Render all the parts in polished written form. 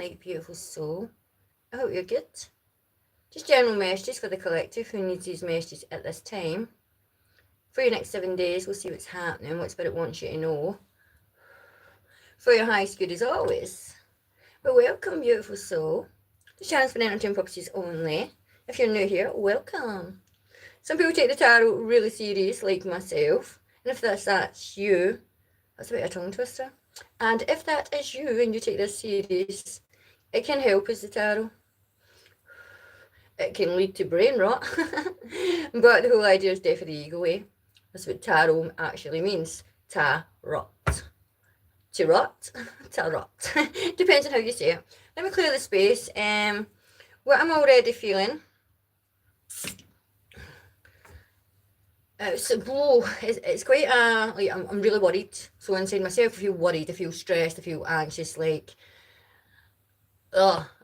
night, beautiful soul. I hope you're good. Just general messages for the collective who needs these messages at this time. For your next 7 days, we'll see what's happening, what Spirit wants you to know. For your highest good as always. But welcome, beautiful soul. The channel's for entertainment purposes only. If you're new here, welcome. Some people take the tarot really serious, like myself. And if that's you, that's a bit of a tongue twister. And if that is you and you take this serious, it can help as the tarot. It can lead to brain rot. But the whole idea is death of the ego, eh? That's what tarot actually means. Tarot. Tarot? Tarot. Depends on how you say it. Let me clear the space. What I'm already feeling. It's quite like I'm really worried. So inside myself, I feel worried, I feel stressed, I feel anxious, like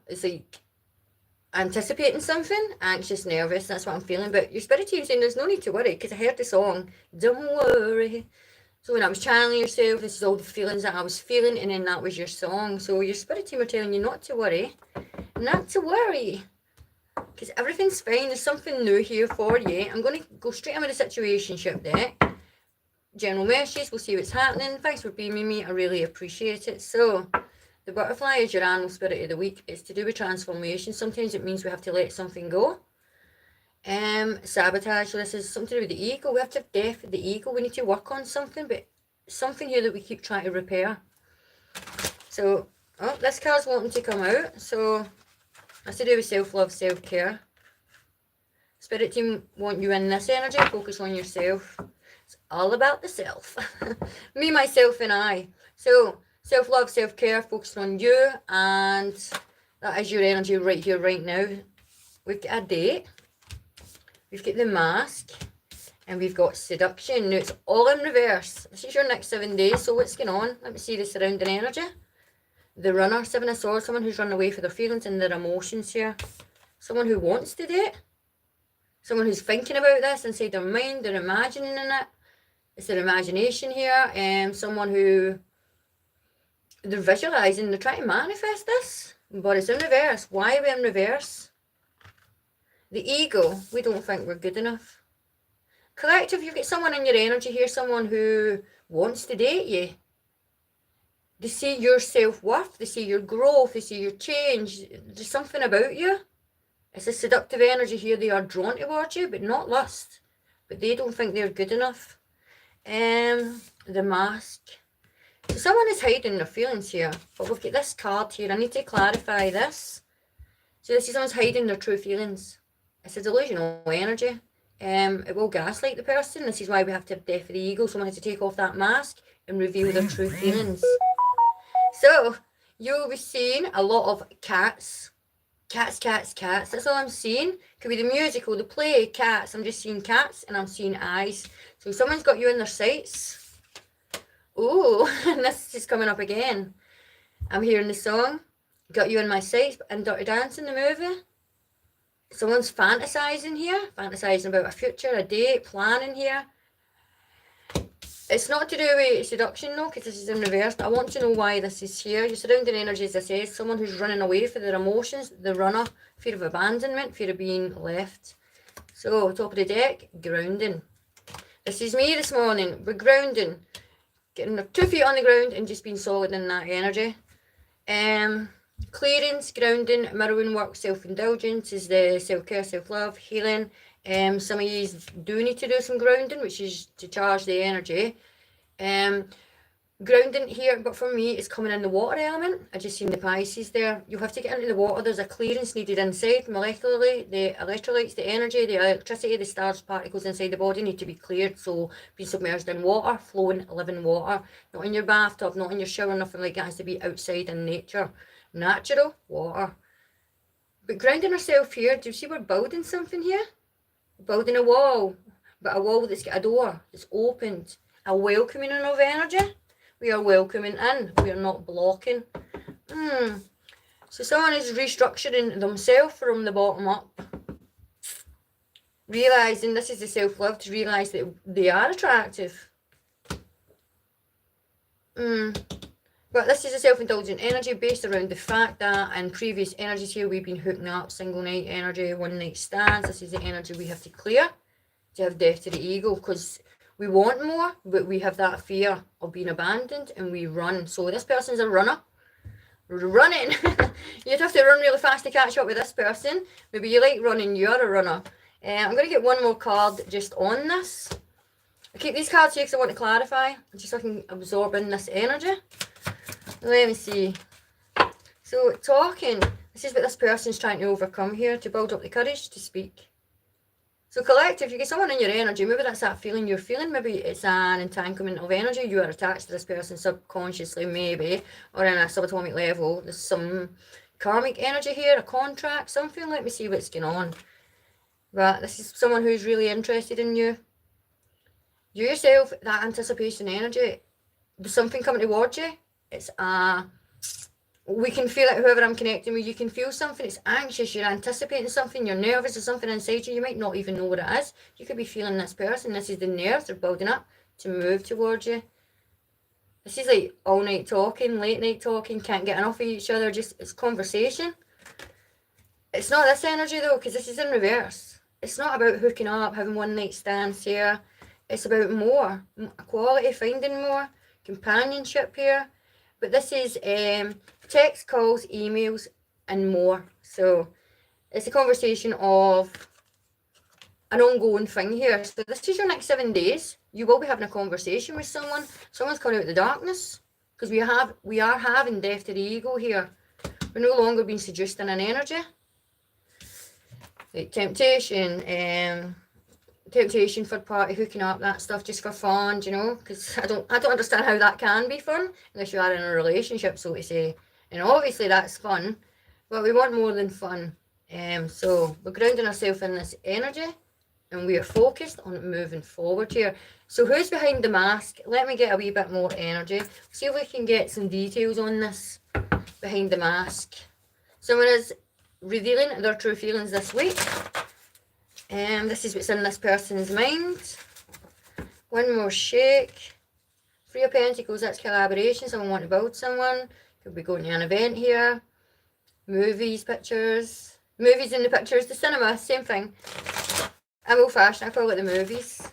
it's like anticipating something, anxious, nervous. That's what I'm feeling. But your spirit team saying there's no need to worry, because I heard the song "Don't Worry." So when I was channeling yourself, this is all the feelings that I was feeling, and then that was your song. So your spirit team are telling you not to worry, because everything's fine. There's something new here for you. I'm going to go straight in with the situationship deck. General messages, we'll see what's happening. Thanks for being with me, I really appreciate it. So, the butterfly is your animal spirit of the week. It's to do with transformation. Sometimes it means we have to let something go. Sabotage, this is something to do with the ego. We have to have death of the ego. We need to work on something, but something here that we keep trying to repair. So, this card's wanting to come out. So, that's to do with self-love, self-care. Spirit team want you in this energy. Focus on yourself. It's all about the self. Me, myself, and I. So, self-love, self-care, focus on you. And that is your energy right here, right now. We've got a date. We've got the mask. And we've got seduction. Now, it's all in reverse. This is your next 7 days. So, what's going on? Let me see the surrounding energy. The runner, 7 of swords, someone who's run away for their feelings and their emotions here. Someone who wants to date. Someone who's thinking about this inside their mind, they're imagining in it. It's their imagination here. Someone who, they're visualising, they're trying to manifest this. But it's in reverse. Why are we in reverse? The ego, we don't think we're good enough. Collective, you've got someone in your energy here, someone who wants to date you. They see your self-worth, they see your growth, they see your change. There's something about you. It's a seductive energy here. They are drawn towards you, but not lust. But they don't think they're good enough. The mask. So someone is hiding their feelings here. But we've got this card here. I need to clarify this. So this is someone's hiding their true feelings. It's a delusional energy. It will gaslight the person. This is why we have to have death of the ego. Someone has to take off that mask and reveal their true feelings. So, you'll be seeing a lot of cats. Cats, cats, cats. That's all I'm seeing. Could be the musical, the play, cats. I'm just seeing cats and I'm seeing eyes. So someone's got you in their sights. Ooh, and this is coming up again. I'm hearing the song. Got you in my sights and Dirty Dancing, the movie. Someone's fantasizing here. Fantasizing about a future, a date, planning here. It's not to do with seduction though, because this is in reverse, but I want to know why this is here. Your surrounding energy, as I say, someone who's running away for their emotions, the runner, fear of abandonment, fear of being left. So, top of the deck, grounding. This is me this morning. We're grounding. Getting our 2 feet on the ground and just being solid in that energy. Clearance, grounding, mirroring work, self-indulgence is the self-care, self-love, healing. Some of you do need to do some grounding, which is to charge the energy. Grounding here, but for me, it's coming in the water element. I just seen the Pisces there. You have to get into the water. There's a clearance needed inside. Molecularly, the electrolytes, the energy, the electricity, the stars, particles inside the body need to be cleared. So being submerged in water, flowing, living water. Not in your bathtub, not in your shower, nothing like that. It has to be outside in nature. Natural water. But grounding ourselves here, do you see we're building something here? Building a wall, but a wall that's got a door, that's opened, a welcoming of energy. We are welcoming in, we are not blocking. So someone is restructuring themselves from the bottom up. Realising this is the self-love, to realise that they are attractive. But this is a self-indulgent energy based around the fact that in previous energies here we've been hooking up single night energy, one night stands. This is the energy we have to clear to have death to the ego, because we want more, but we have that fear of being abandoned and we run. So this person's a runner. Running. You'd have to run really fast to catch up with this person. Maybe you like running, you're a runner. I'm going to get one more card just on this. I keep these cards here because I want to clarify, just so I can absorb in this energy. Let me see. So, talking. This is what this person's trying to overcome here, to build up the courage to speak. So, collective, you get someone in your energy, maybe that's that feeling you're feeling, maybe it's an entanglement of energy, you are attached to this person subconsciously, maybe, or in a subatomic level. There's some karmic energy here, a contract, something. Let me see what's going on. But this is someone who's really interested in you. You yourself, that anticipation energy, there's something coming towards you. It's we can feel it, whoever I'm connecting with, you can feel something, it's anxious, you're anticipating something, you're nervous, there's something inside you, you might not even know what it is. You could be feeling this person, this is the nerves they're building up to move towards you. This is like all night talking, late night talking, can't get enough of each other, just, it's conversation. It's not this energy though, because this is in reverse. It's not about hooking up, having one night stands here. It's about more, equality, finding more, companionship here. But this is text, calls, emails, and more. So it's a conversation of an ongoing thing here. So this is your next 7 days. You will be having a conversation with someone. Someone's coming out of the darkness. Because we are having death to the ego here. We're no longer being seduced in an energy. Like temptation, third party, hooking up, that stuff just for fun, you know, because I don't understand how that can be fun unless you are in a relationship, so to say. And obviously that's fun, but we want more than fun. So we're grounding ourselves in this energy and we are focused on moving forward here. So who's behind the mask? Let me get a wee bit more energy. See if we can get some details on this behind the mask. Someone is revealing their true feelings this week. This is what's in this person's mind. One more shake. Three of Pentacles, that's collaboration. Someone want to build someone. Could be going to an event here. Movies, pictures. Movies in the pictures. The cinema, same thing. I'm old fashioned, I call it the movies.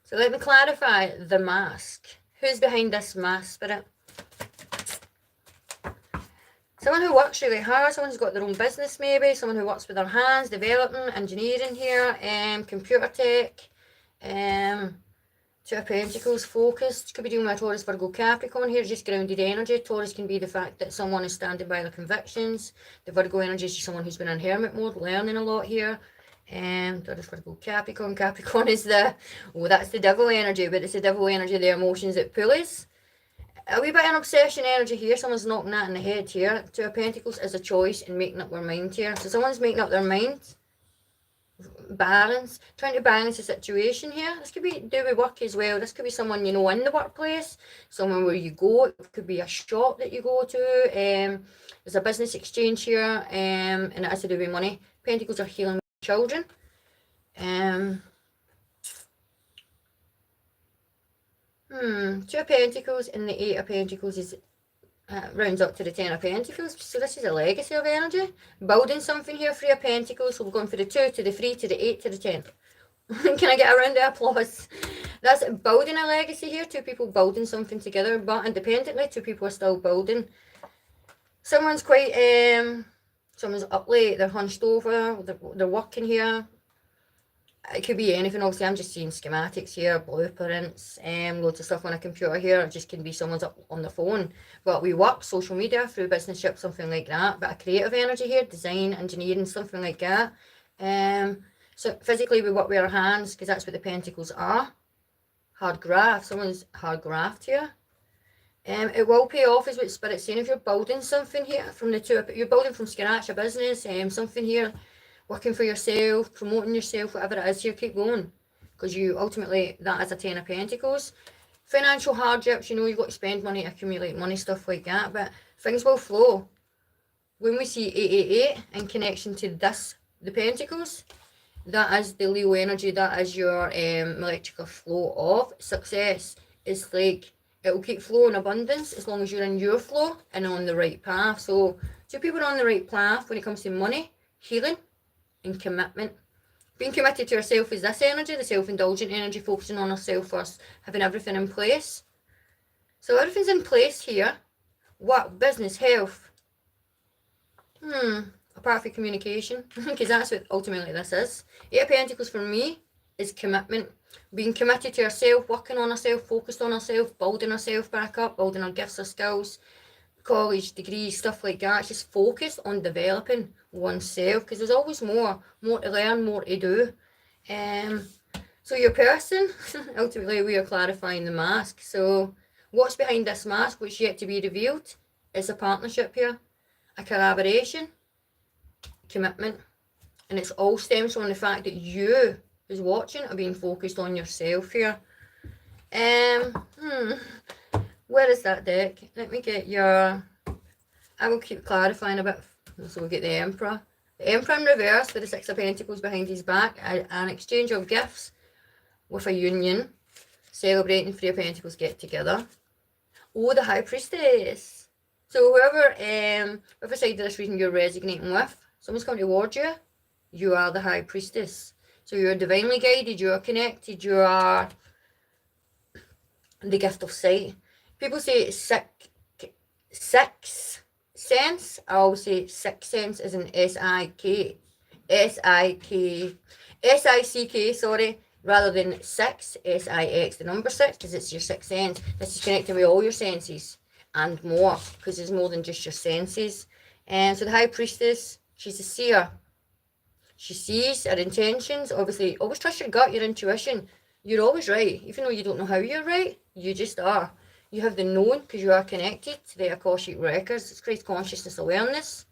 So let me clarify the mask. Who's behind this mask, Spirit? Someone who works really hard, someone who's got their own business maybe, someone who works with their hands, development, engineering here, computer tech, Two of Pentacles, focused. Could be doing my Taurus, Virgo, Capricorn here, just grounded energy. Taurus can be the fact that someone is standing by their convictions. The Virgo energy is just someone who's been in hermit mode, learning a lot here. Taurus, Virgo, Capricorn. Capricorn is that's the devil energy, but it's the devil energy, the emotions that pull us. A wee bit of an obsession energy here. Someone's knocking that in the head here. Two of Pentacles is a choice in making up their mind here. So someone's making up their mind. Balance. Trying to balance the situation here. This could be do with work as well. This could be someone you know in the workplace. Someone where you go. It could be a shop that you go to. There's a business exchange here. And it has to do with money. Pentacles are healing children. Two of Pentacles and the Eight of Pentacles is rounds up to the Ten of Pentacles. So this is a legacy of energy. Building something here. Three of Pentacles. So we're going for the 2 to the 3 to the 8 to the 10. Can I get a round of applause? That's building a legacy here. Two people building something together, but independently. Two people are still building. Someone's quite someone's up late. They're hunched over. They're working here. It could be anything. Obviously, I'm just seeing schematics here, blueprints, loads of stuff on a computer here. It just can be someone's up on the phone. But we work social media through business ship, something like that. But a creative energy here, design, engineering, something like that. So physically we work with our hands because that's what the Pentacles are. Hard graft. Someone's hard graft here. It will pay off is what Spirit's saying. If you're building something here from the two, you're building from scratch a business, something here. Working for yourself, promoting yourself, whatever it is here, keep going. Because you ultimately, that is a Ten of Pentacles. Financial hardships, you know, you've got to spend money, accumulate money, stuff like that. But things will flow. When we see 888 in connection to this, the Pentacles, that is the Leo energy, that is your electrical flow of success. It's like it will keep flowing abundance as long as you're in your flow and on the right path. So two people are on the right path when it comes to money, healing, and commitment. Being committed to yourself is this energy, the self-indulgent energy, focusing on ourselves first, having everything in place. So everything's in place here. What? Business, health. Apart from communication, because that's what ultimately this is. Eight of Pentacles for me is commitment. Being committed to yourself, working on ourselves, focused on ourselves, building ourselves back up, building our gifts, our skills, college, degrees, stuff like that. Just focus on developing oneself, because there's always more to learn, more to do. So your person, ultimately we are clarifying the mask. So what's behind this mask, which is yet to be revealed, is a partnership here, a collaboration, commitment, and it's all stems from the fact that you, who's watching, are being focused on yourself here. Where is that deck? Let me get your... I will keep clarifying a bit. So we'll get the Emperor. The Emperor in reverse with the Six of Pentacles behind his back. An exchange of gifts with a union. Celebrating Three of Pentacles get together. Oh, the High Priestess. So whoever side of this reading you're resonating with, someone's coming towards you. You are the High Priestess. So you're divinely guided, you are connected, you are the gift of sight. People say sixth sense. I always say sixth sense is an S-I-C-K, sorry, rather than six, S-I-X, the number 6, because it's your sixth sense. This is connecting with all your senses and more, because there's more than just your senses. And so the High Priestess, she's a seer. She sees her intentions. Obviously, always trust your gut, your intuition. You're always right. Even though you don't know how you're right, you just are. You have the known because you are connected to the Akashic records. It's Christ consciousness awareness.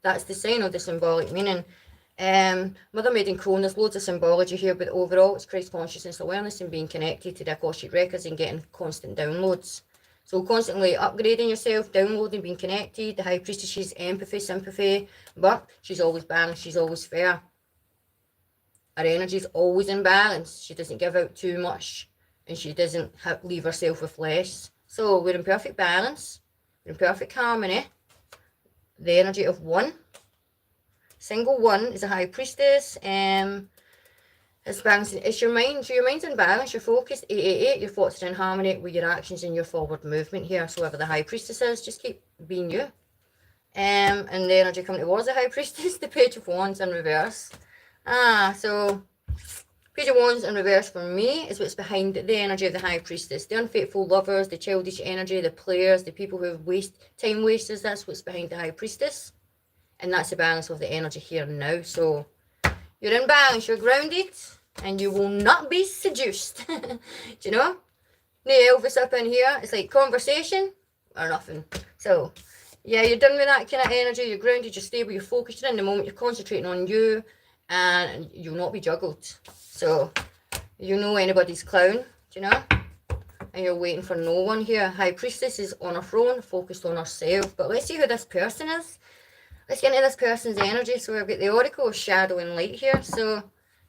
That's the sign of the symbolic meaning. Mother Maiden Crone, there's loads of symbology here, but overall it's Christ consciousness awareness and being connected to the Akashic records and getting constant downloads. So constantly upgrading yourself, downloading, being connected. The High Priestess, she's empathy, sympathy, but she's always balanced, she's always fair. Her energy's always in balance. She doesn't give out too much, and she doesn't leave herself with less. So we're in perfect balance, we're in perfect harmony. The energy of one. Single one is a High Priestess. It's balancing. It's your mind. So your mind's in balance. You're focused. 888. Your thoughts are in harmony with your actions and your forward movement here. So whoever the High Priestess is, just keep being you. And the energy coming towards the High Priestess, the Page of Wands in reverse. So Page of Wands in reverse for me is what's behind the energy of the High Priestess. The unfaithful lovers, the childish energy, the players, the people who have time wasters. That's what's behind the High Priestess. And that's the balance of the energy here now. So you're in balance, you're grounded, and you will not be seduced. Do you know? No Elvis up in here. It's like conversation or nothing. So, yeah, you're done with that kind of energy. You're grounded, you're stable, you're focused. You're in the moment, you're concentrating on you, and you'll not be juggled. So, you know anybody's clown, do you know? And you're waiting for no one here. High Priestess is on her throne, focused on herself. But let's see who this person is. Let's get into this person's energy. So we've got the Oracle of Shadow and Light here. So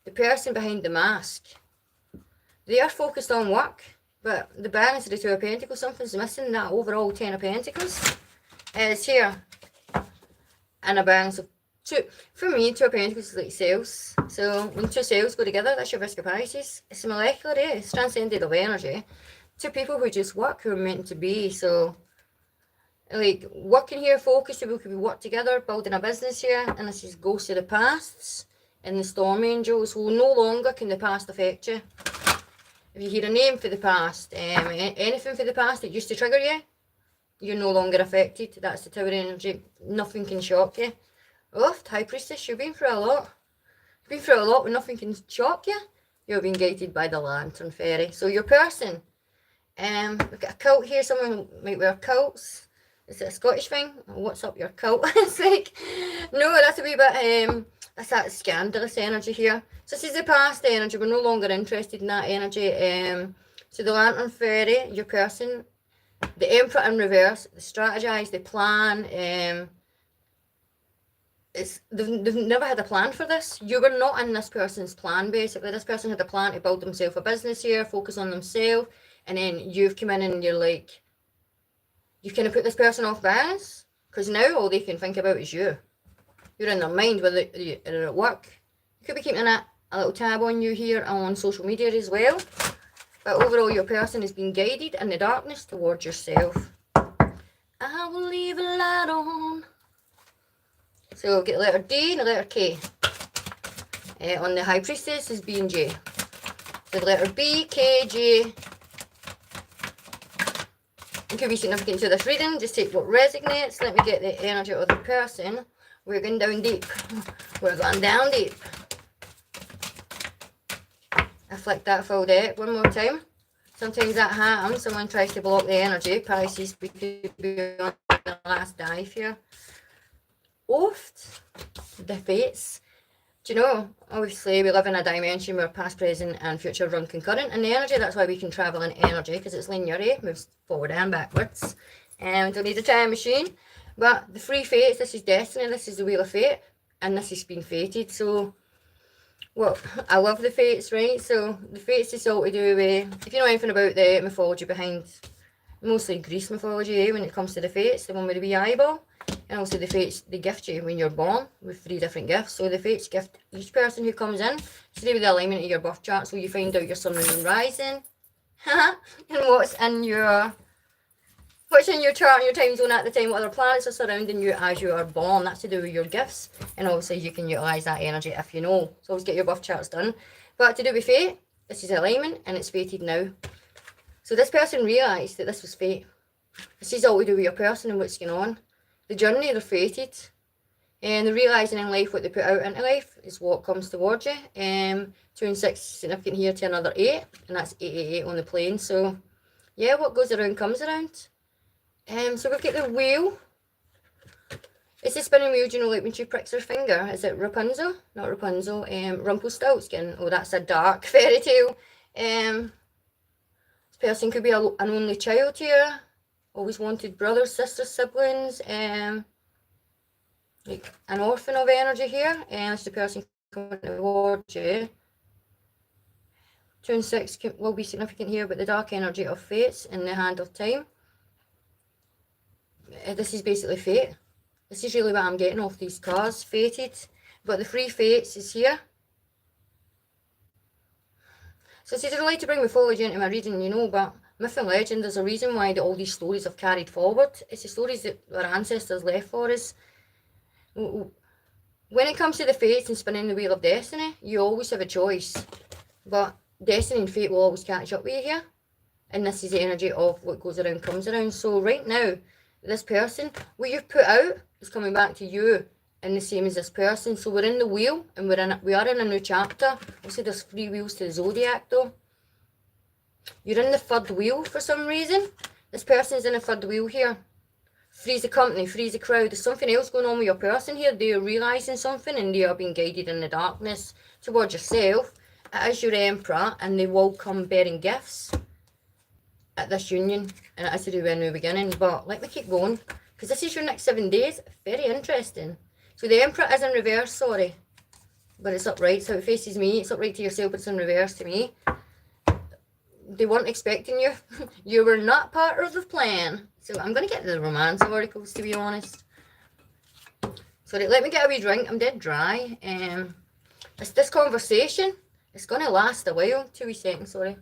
the person behind the mask, they are focused on work, but the balance of the Two of Pentacles, something's missing. That overall 10 of Pentacles is here. And a balance of two. For me, Two of Pentacles is like cells. So when two cells go together, that's your risk of Pisces. It's molecular, it's transcended of energy. Two people who just work, who are meant to be. So like working here, focus, people could be work together, building a business here, and this is ghosts of the pasts and the storm angels. Well, no longer can the past affect you. If you hear a name for the past, anything for the past that used to trigger you, you're no longer affected. That's the Tower energy. Nothing can shock you. Oh, High Priestess, you've been through a lot. You've been through a lot when nothing can shock you. You're being guided by the Lantern Fairy. So your person, we've got a cult here. Someone might wear kilts. Is it a Scottish thing? What's up your cult? It's like, no, that's a wee bit, that's that scandalous energy here. So this is the past energy. We're no longer interested in that energy. So the Lantern Fairy, your person, the Emperor in reverse, they strategize, they plan. They've never had a plan for this. You were not in this person's plan, basically. This person had a plan to build themselves a business here, focus on themselves, and then you've come in and you're like, you kind of put this person off balance, because now all they can think about is you. You're in their mind, whether you're at work. You could be keeping a little tab on you here on social media as well. But overall, your person is being guided in the darkness towards yourself. I will leave a light on. So get the letter D and the letter K. On the High Priestess is B and J. So the letter B, K, J. It could be significant to this reading. Just take what resonates. Let me get the energy of the person. We're going down deep. We're going down deep. I flick that full deck one more time. Sometimes that happens. Someone tries to block the energy. Pisces, we could be on the last dive here. Oft, the fates. Do you know, obviously we live in a dimension where past, present and future run concurrent in the energy. That's why we can travel in energy, because it's linear, moves forward and backwards. And we don't need a time machine. But the three fates, this is destiny, this is the wheel of fate, and this has been fated. So, well, I love the fates, right? So the fates is all to do with, if you know anything about the mythology behind, mostly Greece mythology, when it comes to the fates, the one with the wee eyeball. And also the fates, they gift you when you're born with 3 different gifts. So the fates gift each person who comes in to do with the alignment of your birth chart. So you find out your sun, moon and rising. and what's in your chart and your time zone at the time, what other planets are surrounding you as you are born. That's to do with your gifts. And obviously you can utilise that energy if you know. So always get your birth charts done. But to do with fate, this is alignment and it's fated now. So this person realised that this was fate. This is all to do with your person and what's going on. The journey, they're fated. And they're realising in life what they put out into life is what comes towards you. 2 and 6 significant here to another 8. And that's 888 on the plane. So, yeah, what goes around comes around. So we've got the wheel. It's a spinning wheel, do you know, like when she pricks her finger. Is it Rapunzel? Not Rapunzel. Rumpelstiltskin. Oh, that's a dark fairy tale. This person could be an only child here. Always wanted brothers, sisters, siblings, like an orphan of energy here. And it's the person coming towards you. 2 and 6 will be significant here, but the dark energy of fates in the hand of time. This is basically fate. This is really what I'm getting off these cards. Fated. But the 3 fates is here. So I like to bring mythology into my reading, you know, but myth and legend, there's a reason why all these stories have carried forward. It's the stories that our ancestors left for us. When it comes to the fates and spinning the wheel of destiny, you always have a choice. But destiny and fate will always catch up with you here. And this is the energy of what goes around comes around. So right now, this person, what you've put out is coming back to you, and the same as this person. So we're in the wheel, and we are in a new chapter. Obviously, there's 3 wheels to the zodiac, though. You're in the 3rd wheel for some reason. This person's in the 3rd wheel here. 3's the company, 3's the crowd. There's something else going on with your person here. They are realising something, and they are being guided in the darkness towards yourself. It is your emperor, and they will come bearing gifts at this union, and it has to do with a new beginning. But let me keep going, because this is your next 7 days. Very interesting. So the emperor is in reverse, sorry, but it's upright, so it faces me. It's upright to yourself, but it's in reverse to me. They weren't expecting you. You were not part of the plan. So I'm going to get the romance oracles, to be honest. So let me get a wee drink. I'm dead dry. It's this conversation. It's going to last a while. 2 wee seconds, sorry.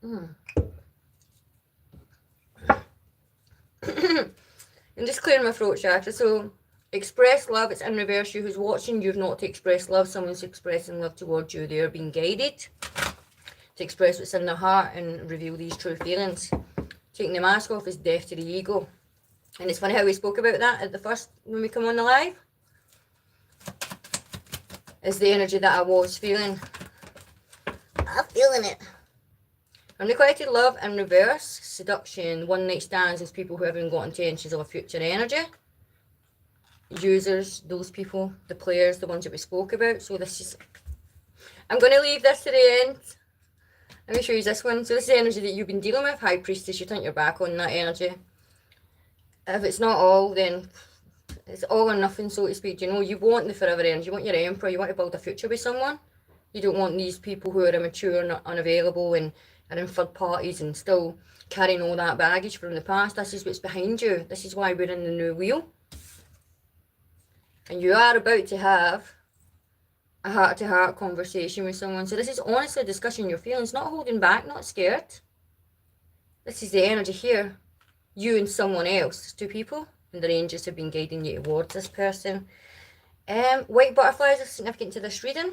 I'm just clearing my throat chakra. So express love. It's in reverse. You who's watching, you've not to express love. Someone's expressing love towards you. They're being guided to express what's in their heart and reveal these true feelings. Taking the mask off is death to the ego. And it's funny how we spoke about that at the first, when we come on the live. It's the energy that I was feeling. I'm feeling it. Unrequited love in reverse. Seduction, one night stands, those people who haven't got intentions of a future energy. Users, those people, the players, the ones that we spoke about. So this is, I'm going to leave this to the end. Let me show you this one. So this is the energy that you've been dealing with. High Priestess, you turn your back on that energy. If it's not all, then it's all or nothing, so to speak. You know, you want the forever energy. You want your emperor. You want to build a future with someone. You don't want these people who are immature and unavailable and are in third parties and still carrying all that baggage from the past. This is what's behind you. This is why we're in the new wheel. And you are about to have a heart-to-heart conversation with someone. So this is honestly discussing your feelings, not holding back, not scared. This is the energy here. You and someone else, 2 people, and the angels have been guiding you towards this person. White butterflies are significant to this reading.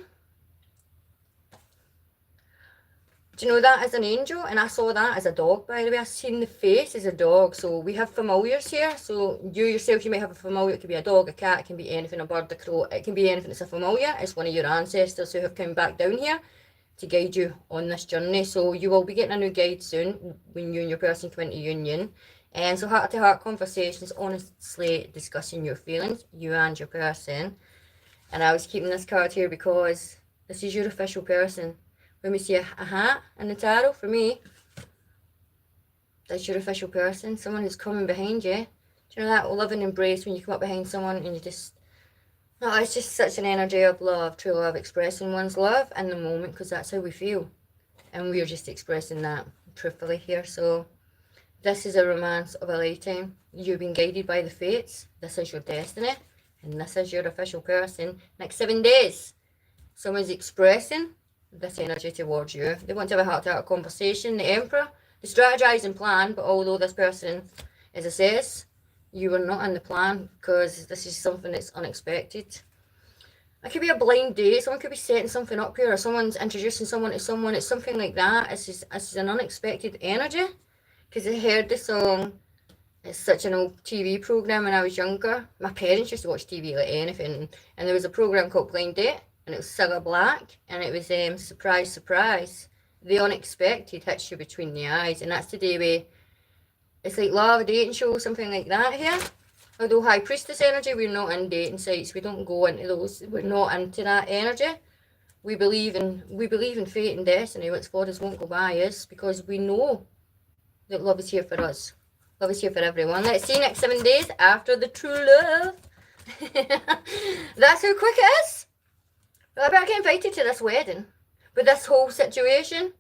Do you know that as an angel? And I saw that as a dog, by the way. I seen the face as a dog. So we have familiars here. So you yourself, you might have a familiar. It could be a dog, a cat, it can be anything, a bird, a crow. It can be anything that's a familiar. It's one of your ancestors who have come back down here to guide you on this journey. So you will be getting a new guide soon when you and your person come into union. And so heart-to-heart conversations, honestly discussing your feelings, you and your person. And I was keeping this card here because this is your official person. When we see a hat in the tarot, for me, that's your official person. Someone who's coming behind you. Do you know that loving embrace when you come up behind someone and you just... No, it's just such an energy of love, true love, expressing one's love in the moment, because that's how we feel. And we're just expressing that truthfully here. So this is a romance of a lifetime. You've been guided by the fates. This is your destiny. And this is your official person. Next 7 days, someone's expressing this energy towards you. They want to have a heart-to-heart conversation. The Emperor, they strategize and plan, but although this person is a cis, you are not in the plan, because this is something that's unexpected. It could be a blind date. Someone could be setting something up here, or someone's introducing someone to someone. It's something like that. It's an unexpected energy, because I heard the song. It's such an old TV program when I was younger. My parents used to watch TV like anything, and there was a program called Blind Date, and it was Cilla Black, and it was surprise, surprise. The unexpected hits you between the eyes, and that's the day we... It's like love, a dating show, something like that here. Although High Priestess energy, we're not in dating sites. We don't go into those. We're not into that energy. We believe in fate and destiny. What's for us won't go by us, because we know that love is here for us. Love is here for everyone. Let's see next 7 days after the true love. That's how quick it is. Well, I better get invited to this wedding. But this whole situation,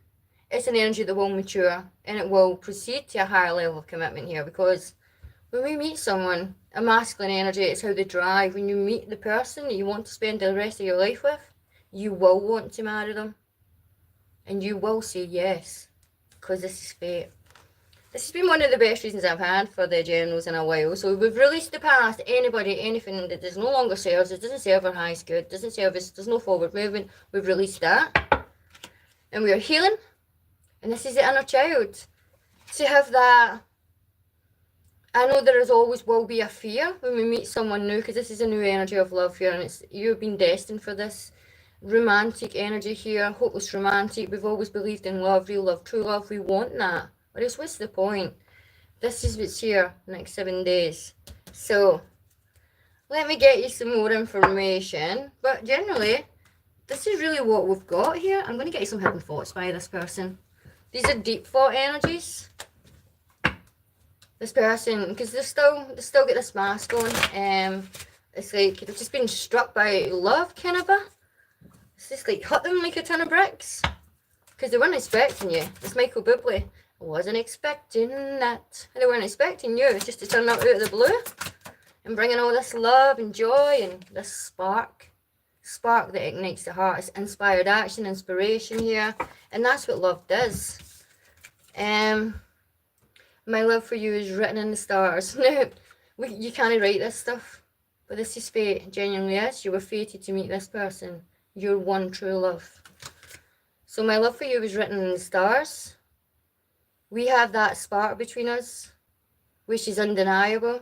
it's an energy that will mature, and it will proceed to a higher level of commitment here, because when we meet someone, a masculine energy, it's how they drive. When you meet the person that you want to spend the rest of your life with, you will want to marry them. And you will say yes, because this is fate. This has been one of the best reasons I've had for the generals in a while. So we've released the past, anybody, anything that does no longer serve us, it doesn't serve our highest good, doesn't serve us, there's no forward movement. We've released that. And we are healing. And this is the inner child. To have that, I know there is always will be a fear when we meet someone new, because this is a new energy of love here, and it's you've been destined for this romantic energy here, hopeless romantic. We've always believed in love, real love, true love. We want that. Or else what's the point? This is what's here next 7 days. So let me get you some more information. But generally, this is really what we've got here. I'm going to get you some hidden thoughts by this person. These are deep thought energies. This person, because they still get this mask on. It's like they've just been struck by love, kind of it's just like hit them like a ton of bricks. Because they weren't expecting you. It's Michael Bublé. I wasn't expecting that. They weren't expecting you. It's just to turn up out of the blue. And bringing all this love and joy and this spark. Spark that ignites the heart. It's inspired action, inspiration here. And that's what love does. My love for you is written in the stars. No, you can't write this stuff. But this is fate. Genuinely is. You were fated to meet this person. Your one true love. So my love for you is written in the stars. We have that spark between us, which is undeniable,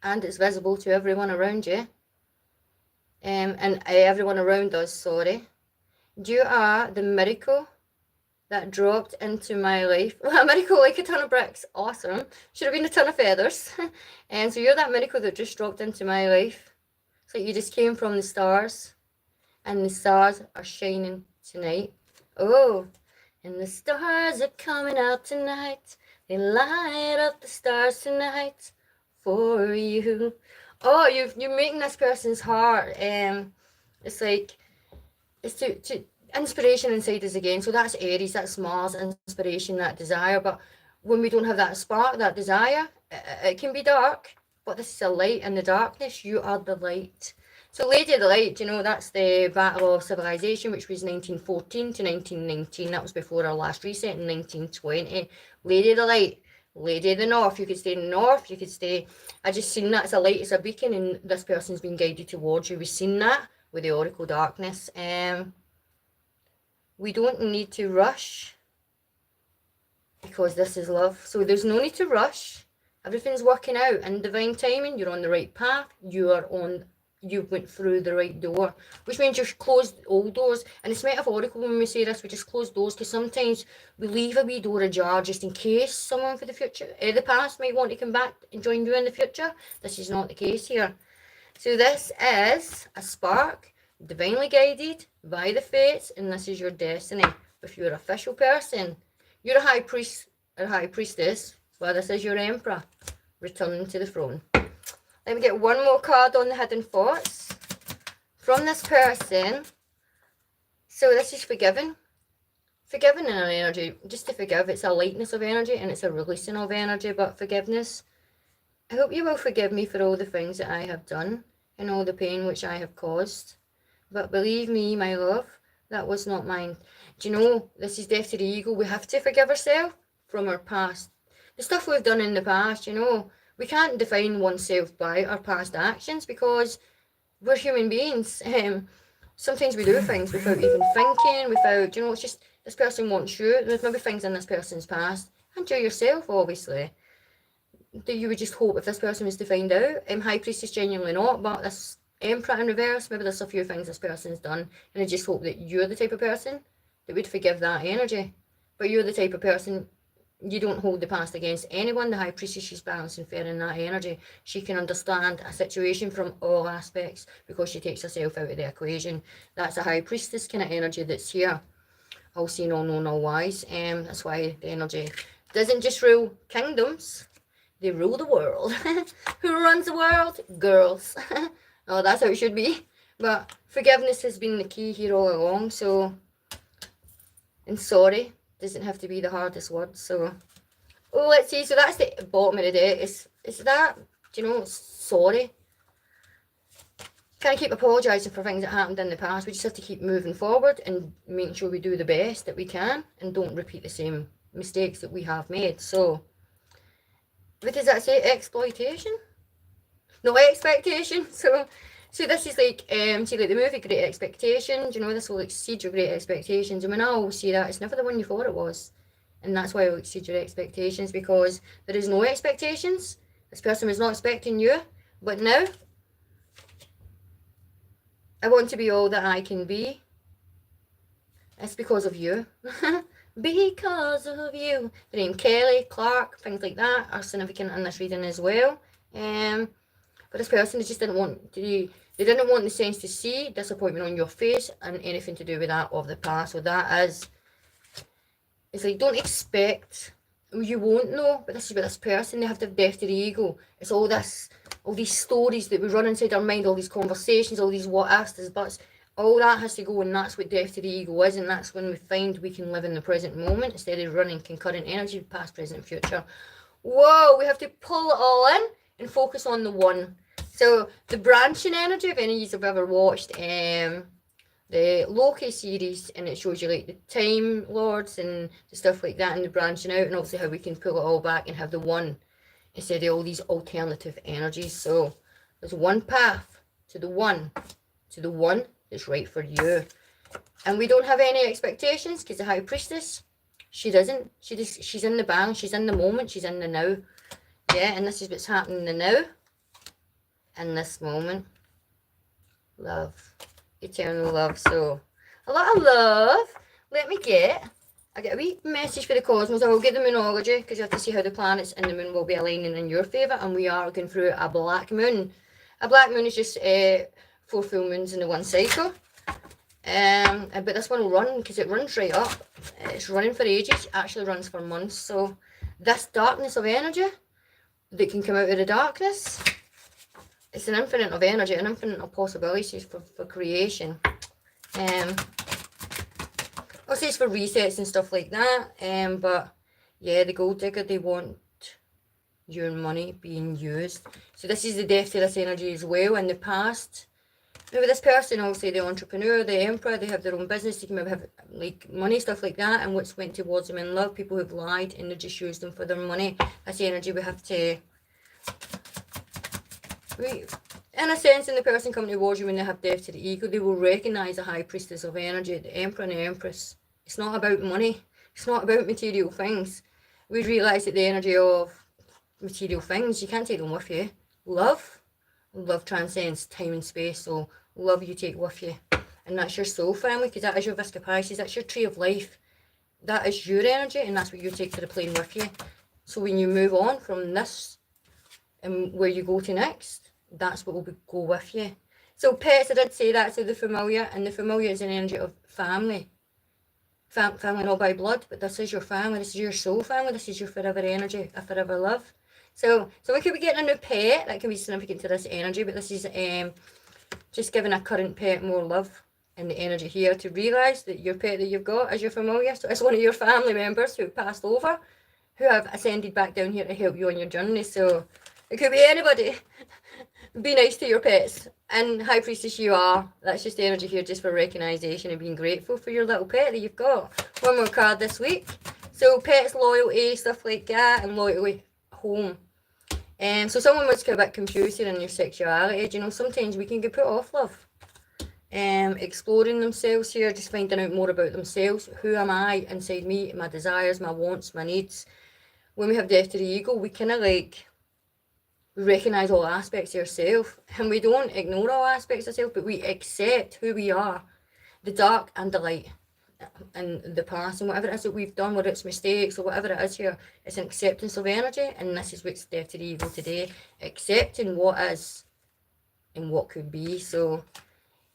and it's visible to everyone around you, and everyone around us, sorry. You are the miracle that dropped into my life. A miracle like a ton of bricks, awesome. Should have been a ton of feathers. And so you're that miracle that just dropped into my life. It's like you just came from the stars, and the stars are shining tonight. Oh. And the stars are coming out tonight. They light up the stars tonight for you. Oh, you're making this person's heart. It's like, it's to inspiration inside us again. So that's Aries, that's Mars, inspiration, that desire. But when we don't have that spark, that desire, it can be dark, but this is a light in the darkness. You are the light. So Lady of the Light, you know, that's the Battle of Civilization, which was 1914 to 1919. That was before our last reset in 1920. Lady of the Light, Lady of the North. You could stay in the North, you could stay... I just seen that as a light, as a beacon, and this person's been guided towards you. We've seen that with the Oracle Darkness. We don't need to rush, because this is love. So there's no need to rush. Everything's working out in divine timing. You're on the right path. You went through the right door, which means you've closed old doors. And it's metaphorical when we say this. We just close doors because sometimes we leave a wee door ajar just in case someone for the future, the past, might want to come back and join you in the future. This is not the case here. So this is a spark, divinely guided by the fates, and this is your destiny. If you're an official person, you're a high priest or high priestess, well, this is your emperor returning to the throne. Let me get one more card on the hidden thoughts from this person. So this is forgiving. Forgiving in an energy, just to forgive, it's a lightness of energy and it's a releasing of energy, but forgiveness. I hope you will forgive me for all the things that I have done and all the pain which I have caused. But believe me, my love, that was not mine. Do you know, this is death to the ego. We have to forgive ourselves from our past. The stuff we've done in the past, you know. We can't define oneself by our past actions because we're human beings. Sometimes we do things without even thinking, without, you know, it's just this person wants you. There's maybe things in this person's past, and you yourself, obviously, that you would just hope if this person was to find out. High Priestess genuinely not, but this Emperor in reverse, maybe there's a few things this person's done, and I just hope that you're the type of person that would forgive that energy. But you're the type of person, you don't hold the past against anyone. The High Priestess, she's balancing fair in that energy. She can understand a situation from all aspects because she takes herself out of the equation. That's a High Priestess kind of energy that's here. All seen, all known, all wise. That's why the energy doesn't just rule kingdoms, they rule the world. Who runs the world? Girls. Oh, that's how it should be. But forgiveness has been the key here all along. So, and sorry doesn't have to be the hardest word. So, oh, let's see. So that's the bottom of the deck. It's that, do you know, sorry. Can't keep apologising for things that happened in the past. We just have to keep moving forward and making sure we do the best that we can and don't repeat the same mistakes that we have made. So, what does that say? Exploitation? No, expectation. So this is like, see, like the movie Great Expectations, you know, this will exceed your great expectations. And when I always see that, it's never the one you thought it was. And that's why it will exceed your expectations, because there is no expectations. This person was not expecting you. But now, I want to be all that I can be. It's because of you. Because of you. The name Kelly, Clark, things like that are significant in this reading as well. But this person just didn't want to, they didn't want the sense to see disappointment on your face and anything to do with that of the past. So that is, it's like, don't expect, you won't know, but this is with this person, they have to have death to the ego. It's all this, all these stories that we run inside our mind, all these conversations, all these what ifs, these buts, all that has to go, and that's what death to the ego is, and that's when we find we can live in the present moment instead of running concurrent energy, past, present, future. Whoa, we have to pull it all in and focus on the one. So the branching energy, if any of you have ever watched the Loki series, and it shows you like the Time Lords and the stuff like that, and the branching out, and obviously how we can pull it all back and have the one instead of all these alternative energies. So there's one path to the one that's right for you. And we don't have any expectations, because the High Priestess, she doesn't. She's in the bang, she's in the moment, she's in the now. Yeah, and this is what's happening in the now. In this moment. Love. Eternal love. So, a lot of love. I get a wee message for the cosmos. I will get the moonology, because you have to see how the planets and the moon will be aligning in your favour. And we are going through a black moon. A black moon is just 4 full moons in the one cycle. But this one will run, because it runs right up. It's running for ages. It actually runs for months. So, this darkness of energy that can come out of the darkness, it's an infinite of energy, an infinite of possibilities for creation. Also, it's for resets and stuff like that. But yeah, the gold digger, they want your money being used. So this is the death to this energy as well. In the past, maybe this person, also the entrepreneur, the emperor, they have their own business, they can maybe have like money, stuff like that, and what's went towards them in love, people who've lied and they just used them for their money. That's the energy we have to, in a sense, in the person coming towards you when they have death to the ego, they will recognize the high priestess of energy, the emperor and the empress. It's not about money, it's not about material things. We realize that the energy of material things, you can't take them with you. Love transcends time and space, so love you take with you, and that's your soul family, because that is your Visca Pisces, that's your tree of life, that is your energy, and that's what you take to the plane with you. So when you move on from this and where you go to next, that's what will go with you. So pets, I did say that, so the familiar, and the familiar is an energy of family. Family not by blood, but this is your family, this is your soul family, this is your forever energy, a forever love. So we could be getting a new pet, that can be significant to this energy, but this is just giving a current pet more love and the energy here to realise that your pet that you've got is your familiar. So it's one of your family members who passed over, who have ascended back down here to help you on your journey. So it could be anybody. Be nice to your pets. And High Priestess, you are. That's just the energy here, just for recognition and being grateful for your little pet that you've got. One more card this week. So pets, loyalty, stuff like that, and loyalty, home. So someone was a bit confused here in your sexuality. You know, sometimes we can get put off love. Exploring themselves here, just finding out more about themselves. Who am I inside me, my desires, my wants, my needs. When we have death to the ego, we kind of like recognise all aspects of ourselves, and we don't ignore all aspects of ourselves, but we accept who we are, the dark and the light, and the past, and whatever it is that we've done, whether it's mistakes or whatever it is here, it's an acceptance of energy, and this is what's death to the ego today, accepting what is and what could be. So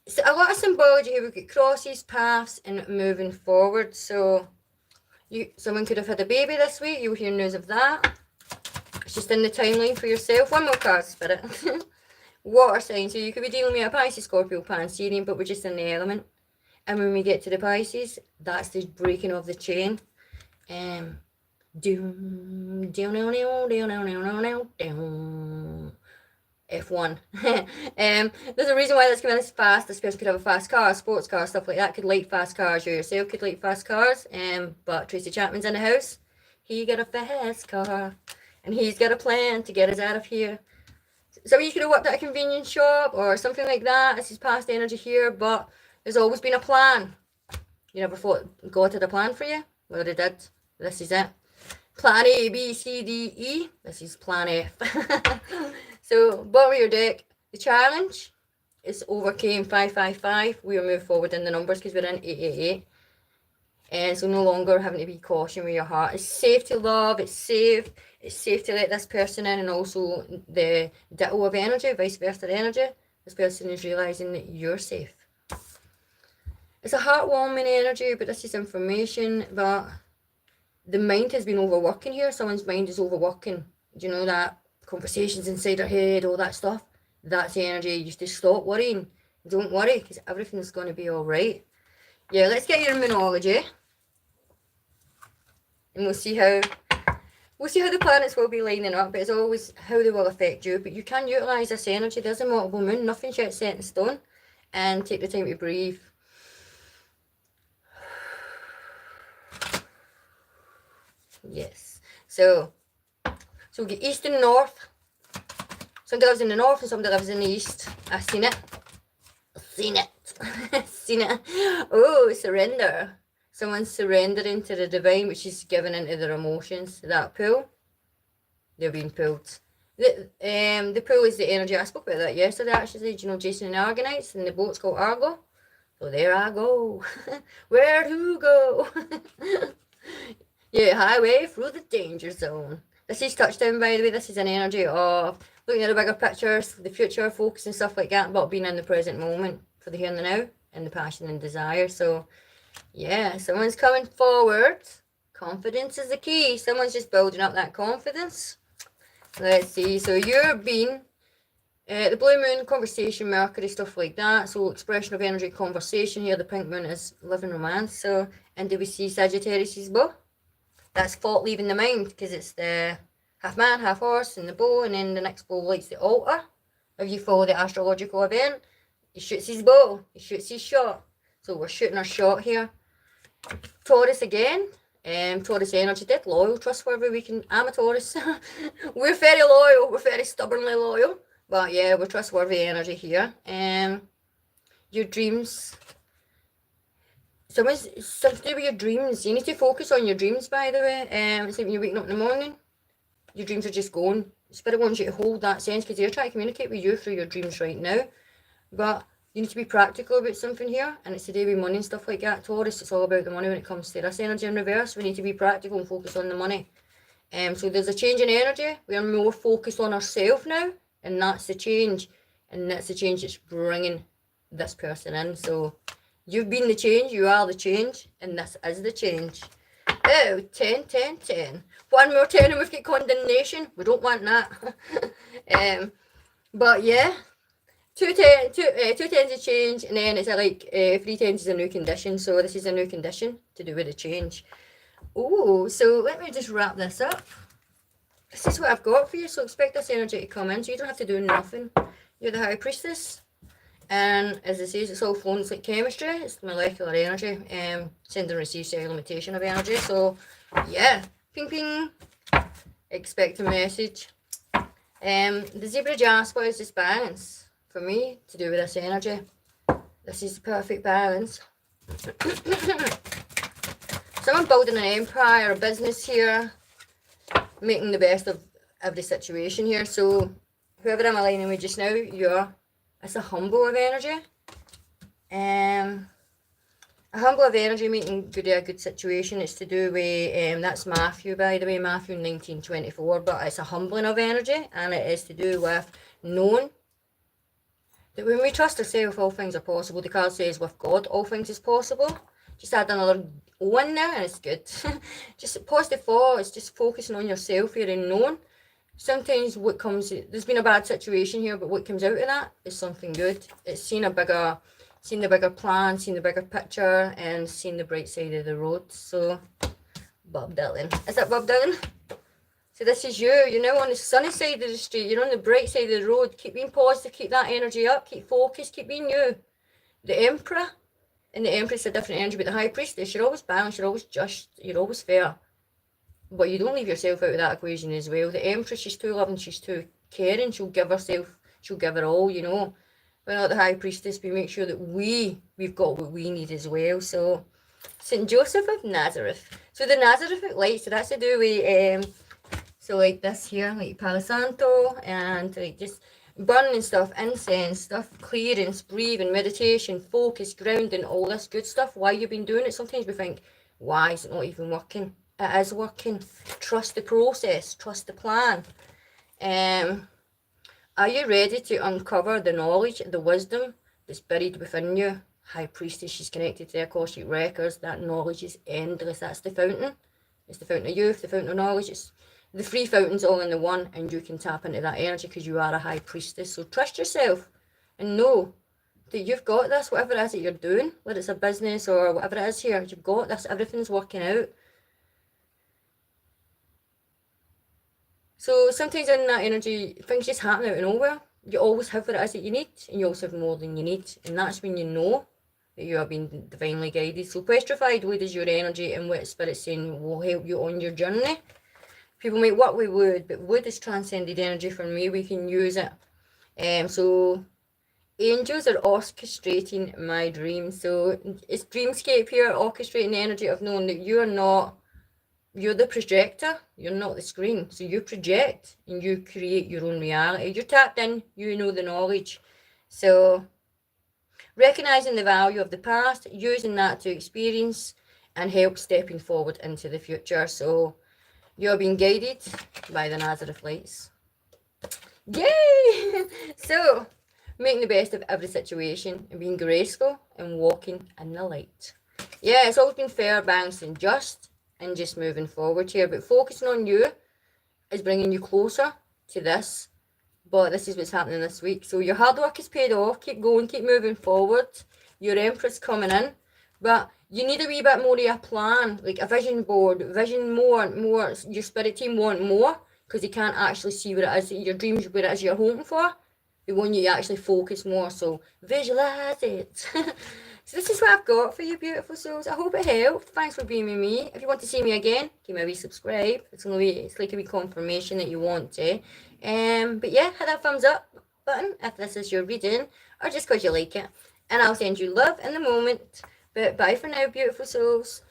it's a lot of symbology here. We've got crosses, paths, and moving forward. So someone could have had a baby this week, you'll hear news of that. It's just in the timeline for yourself. One more card, Spirit. Water sign. So you could be dealing with a Pisces, Scorpio, Cancerian, but we're just in the element. And when we get to the Pisces, that's the breaking of the chain. F1. There's a reason why that's coming this fast. This person could have a fast car, sports car, stuff like that. Could like fast cars. You yourself could like fast cars. But Tracy Chapman's in the house. He got a fast car. And he's got a plan to get us out of here. So you could have worked at a convenience shop or something like that. This is past energy here, but there's always been a plan. You never thought God had a plan for you? Well, they did. This is it. Plan A, B, C, D, E. This is plan F. So, bottom of your deck, the challenge is overcame 555. We'll move forward in the numbers because we're in 888. And so no longer having to be caution with your heart. It's safe to love, it's safe to let this person in, and also the ditto of energy, vice versa energy. This person is realising that you're safe. It's a heartwarming energy, but this is information, but the mind has been overworking here. Someone's mind is overworking. Do you know that? Conversations inside their head, all that stuff. That's the energy. You just stop worrying. Don't worry, because everything's going to be alright. Yeah, let's get your Moonology. And we'll see how the planets will be lining up, but it's always how they will affect you. But you can utilise this energy. There's a multiple moon, nothing's yet set in stone. And take the time to breathe. Yes. So we get east and north. Somebody lives in the north and somebody lives in the east. I've seen it. Seen it. Oh, surrender. Someone's surrendering to the divine, which is given into their emotions. That pull, they're being pulled. The pull is the energy. I spoke about that yesterday, actually. Do you know Jason and Argonites? And the boat's called Argo. So there I go. Where to go? Yeah, highway through the danger zone. This is touchdown, by the way. This is an energy of looking at the bigger pictures, the future, focus and stuff like that, but being in the present moment for the here and the now, and the passion and desire. So yeah, someone's coming forward. Confidence is the key. Someone's just building up that confidence. Let's see. So you're being The blue moon, conversation, Mercury, stuff like that. So expression of energy, conversation here. The pink moon is living romance. So, and do we see Sagittarius' bow? That's thought leaving the mind, because it's the half man, half horse, and the bow, and then the next bow lights the altar. If you follow the astrological event, he shoots his bow, he shoots his shot. So we're shooting our shot here. Taurus again. Taurus energy, dead loyal, trustworthy. I'm a Taurus. We're very loyal, we're very stubbornly loyal. But yeah, we're trustworthy energy here. Your dreams. Something to do with your dreams. You need to focus on your dreams, by the way. It's like when you're waking up in the morning, your dreams are just going. Spirit wants you to hold that sense, because they're trying to communicate with you through your dreams right now. But you need to be practical about something here, and it's to do with money and stuff like that. Taurus, it's all about the money when it comes to this energy in reverse. We need to be practical and focus on the money. So there's a change in energy. We are more focused on ourselves now, and that's the change. And that's the change that's bringing this person in. So you've been the change, you are the change, and this is the change. Oh, 10, 10, 10. One more 10 and we've got condemnation. We don't want that. But yeah, two tens a change, and then it's like 3 tens is a new condition. So this is a new condition to do with the change. Oh, so let me just wrap this up. This is what I've got for you. So expect this energy to come in. So you don't have to do nothing. You're the High Priestess. And as it says, it's all flowing. It's like chemistry. It's molecular energy. Send and receive cellular limitation of energy. So yeah, ping ping. Expect a message. The Zebra Jasper is this balance for me to do with this energy. This is the perfect balance. Someone building an empire, a business here, making the best of every situation here. So whoever I'm aligning with just now, it's a humble of energy. A humble of energy, making a good situation. It's to do with, that's Matthew, by the way, Matthew 19:24, but it's a humbling of energy, and it is to do with knowing that when we trust ourselves, all things are possible. The card says with God, all things is possible. Just add another O in there, and it's good. Just positive thought. It's just focusing on yourself here and knowing. Sometimes what comes, there's been a bad situation here, but what comes out of that is something good. It's seeing the bigger plan, seeing the bigger picture, and seeing the bright side of the road. So, Bob Dylan. Is that Bob Dylan? So this is you. You're now on the sunny side of the street. You're on the bright side of the road. Keep being positive. Keep that energy up. Keep focused. Keep being you. The Emperor. And the Empress, a different energy, but the High Priestess, you're always balanced, you're always just, you're always fair. But you don't leave yourself out of that equation as well. The Empress, she's too loving, she's too caring, she'll give herself, she'll give her all, you know. But not the High Priestess, we make sure that we've got what we need as well. So, St. Joseph of Nazareth. So the Nazareth light, so that's to do with, so like this here, like Palo Santo, and like just burning stuff, incense stuff, clearance, breathing, meditation, focus, grounding, all this good stuff. Why you've been doing it? Sometimes we think, why is it not even working? It is working. Trust the process, trust the plan. Are you ready to uncover the knowledge, the wisdom that's buried within you? High Priestess, she's connected to the Akashic Records. That knowledge is endless. That's the fountain. It's the fountain of youth, the fountain of knowledge. It's the 3 fountains all in the one, and you can tap into that energy because you are a High Priestess. So trust yourself and know that you've got this, whatever it is that you're doing, whether it's a business or whatever it is here, you've got this, everything's working out. So sometimes in that energy, things just happen out of nowhere. You always have what it is that you need, and you also have more than you need, and that's when you know that you are being divinely guided. So petrified wood is your energy, and what Spirit's saying will help you on your journey. People might work with wood, but wood is transcended energy for me. We can use it. So angels are orchestrating my dreams. So it's dreamscape here, orchestrating the energy of knowing that you're the projector, you're not the screen. So you project and you create your own reality. You're tapped in, you know the knowledge. So recognizing the value of the past, using that to experience and help stepping forward into the future. So you're being guided by the Nazareth lights. Yay! So, making the best of every situation and being graceful and walking in the light. Yeah, it's always been fair, balanced and just moving forward here. But focusing on you is bringing you closer to this but this is what's happening this week. So your hard work is paid off. Keep going, keep moving forward. Your Empress coming in, but you need a wee bit more of a plan, like a vision board, vision more. Your spirit team want more because they can't actually see what it is, your dreams, what it is you're hoping for. They want you to actually focus more, so visualize it. So this is what I've got for you, beautiful souls. I hope it helped. Thanks for being with me. If you want to see me again, give me a wee subscribe. It's like a wee confirmation that you want to. But yeah, hit that thumbs up button if this is your reading, or just because you like it. And I'll send you love in the moment. But bye for now, beautiful souls.